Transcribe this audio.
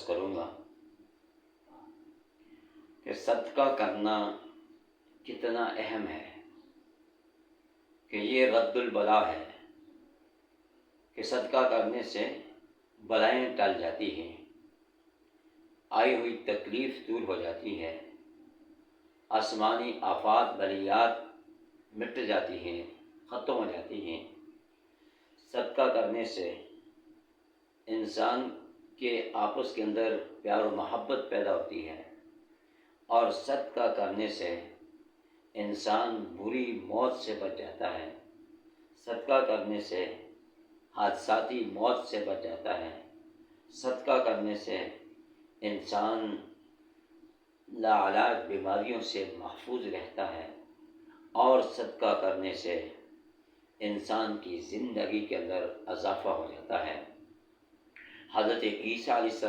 عرض کروں گا کہ صدقہ کرنا کتنا اہم ہے، کہ یہ رد البلا ہے، کہ صدقہ کرنے سے بلائیں ٹل جاتی ہیں، آئی ہوئی تکلیف دور ہو جاتی ہے، آسمانی آفات بلیات مٹ جاتی ہیں، ختم ہو جاتی ہیں۔ صدقہ کرنے سے انسان کے آپس کے اندر پیار و محبت پیدا ہوتی ہے، اور صدقہ کرنے سے انسان بری موت سے بچ جاتا ہے، صدقہ کرنے سے حادثاتی موت سے بچ جاتا ہے، صدقہ کرنے سے انسان لاعلاج بیماریوں سے محفوظ رہتا ہے، اور صدقہ کرنے سے انسان کی زندگی کے اندر اضافہ ہو جاتا ہے۔ حضرت عیسیٰ علیہ السلام